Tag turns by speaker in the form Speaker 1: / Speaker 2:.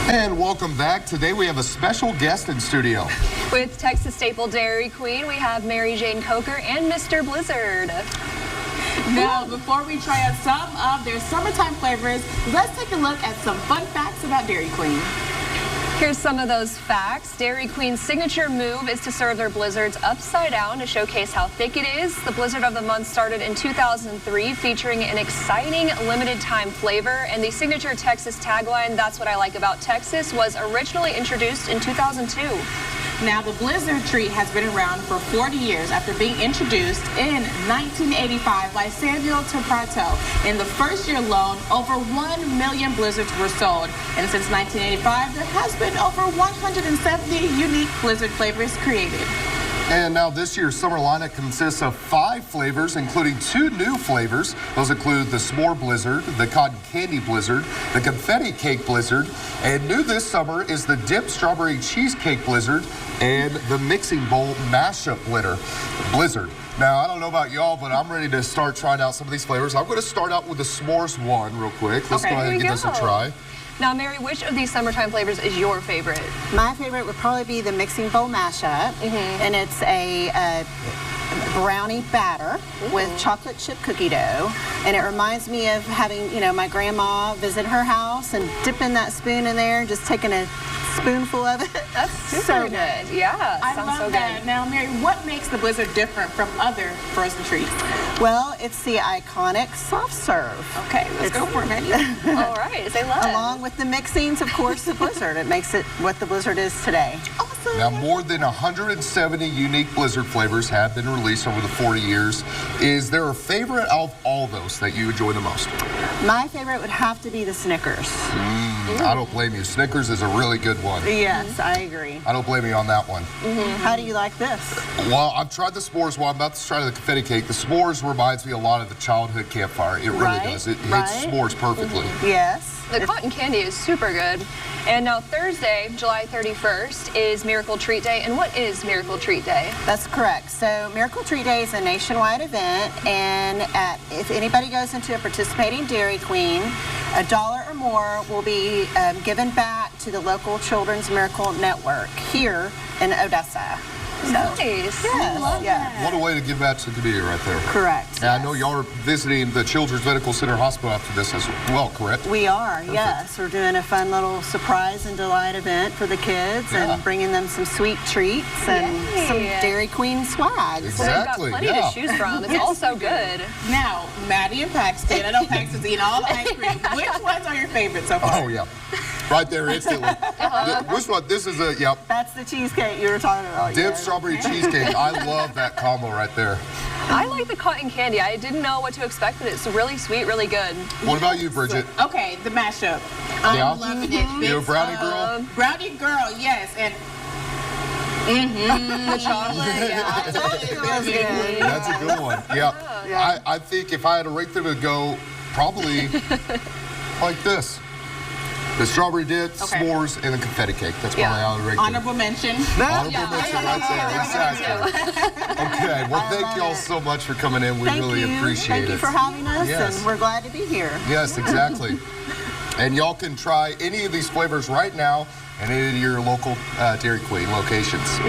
Speaker 1: And welcome back. Today we have a special guest in studio.
Speaker 2: With Texas staple Dairy Queen, we have Mary Jane Coker and Mr. Blizzard.
Speaker 3: Now, before we try out some of their summertime flavors, let's take a look at some fun facts about Dairy Queen.
Speaker 2: Here's some of those facts. Dairy Queen's signature move is to serve their blizzards upside down to showcase how thick it is. The Blizzard of the Month started in 2003, featuring an exciting limited time flavor. And the signature Texas tagline, "That's what I like about Texas," was originally introduced in 2002.
Speaker 3: Now, the Blizzard treat has been around for 40 years after being introduced in 1985 by Samuel Temprato. In the first year alone, over 1 million Blizzards were sold. And since 1985, there has been over 170 unique Blizzard flavors created.
Speaker 1: And now this year's summer lineup consists of 5 flavors, including 2 new flavors. Those include the S'more Blizzard, the Cotton Candy Blizzard, the Confetti Cake Blizzard, and new this summer is the Dipped Strawberry Cheesecake Blizzard and the Mixing Bowl Mashup Blizzard. Now, I don't know about y'all, but I'm ready to start trying out some of these flavors. I'm going to start out with the S'mores one real quick. Let's go ahead and give this a try.
Speaker 2: Now, Mary, which of these summertime flavors is your favorite?
Speaker 4: My favorite would probably be the Mixing Bowl Mashup, and it's a brownie batter with chocolate chip cookie dough, and it reminds me of having, my grandma visit her house and dipping that spoon in there, just taking a spoonful of it.
Speaker 2: That's super
Speaker 4: so
Speaker 2: good. Yeah,
Speaker 3: I
Speaker 2: sounds
Speaker 3: love
Speaker 2: so
Speaker 3: that.
Speaker 2: good.
Speaker 3: Now, Mary, what makes the Blizzard different from other frozen treats?
Speaker 4: Well, it's the iconic soft serve.
Speaker 3: Okay, let's go for it, Mandy.
Speaker 2: All right, say less.
Speaker 4: Along with the mixings, of course, the Blizzard. It makes it what the Blizzard is today.
Speaker 3: Awesome.
Speaker 1: Now, more than 170 unique Blizzard flavors have been released over the 40 years. Is there a favorite out of all those that you enjoy the most?
Speaker 4: My favorite would have to be the Snickers.
Speaker 1: I don't blame you. Snickers is a really good one.
Speaker 4: Yes, I agree.
Speaker 1: I don't blame you on that one.
Speaker 4: How do you like this?
Speaker 1: Well, I've tried the s'mores. Well, I'm about to try the confetti cake. The s'mores reminds me a lot of the childhood campfire. It really does. It hits s'mores perfectly.
Speaker 4: Yes.
Speaker 2: The cotton candy is super good. And now Thursday, July 31st, is Miracle Treat Day. And what is Miracle Treat Day?
Speaker 4: That's correct. So Miracle Treat Day is a nationwide event, and if anybody goes into a participating Dairy Queen, $1 or more will be given back to the local Children's Miracle Network here in Odessa. So,
Speaker 2: Nice.
Speaker 4: yes,
Speaker 1: What a way to give back to the community right there.
Speaker 4: correct.
Speaker 1: And I know y'all are visiting the Children's Medical Center Hospital after this as well, correct?
Speaker 4: We are, yes. We're doing a fun little surprise and delight event for the kids and bringing them some sweet treats and some Dairy Queen swag.
Speaker 1: Exactly.
Speaker 2: Well, they've got plenty to choose from. It's all so good.
Speaker 3: Now, Maddie and Paxton, I know Paxton's eating all the ice cream. Which ones are your favorites so far?
Speaker 1: Oh, yeah. Right there instantly. Which one? This is a, yep.
Speaker 4: That's the cheesecake you were talking about.
Speaker 1: Dipped strawberry cheesecake. I love that combo right there.
Speaker 2: I like the cotton candy. I didn't know what to expect, but it's really sweet, really good.
Speaker 1: What about you, Bridget?
Speaker 3: Okay, the mashup. I'm loving it.
Speaker 1: You a brownie girl?
Speaker 3: Brownie girl, yes. And
Speaker 2: The chocolate, yeah.
Speaker 1: That's a good one. Yeah. I think if I had to rate them, it would go probably like this. The strawberry dip, s'mores, and the confetti cake. That's probably how I would rate them.
Speaker 3: honorable mention.
Speaker 1: Honorable mention right there. Exactly. Okay. Well, thank y'all so much for coming in. We really appreciate it.
Speaker 4: Thank you for having us,
Speaker 1: Yes.
Speaker 4: and we're glad to be here.
Speaker 1: Yes, exactly. And y'all can try any of these flavors right now in any of your local Dairy Queen locations.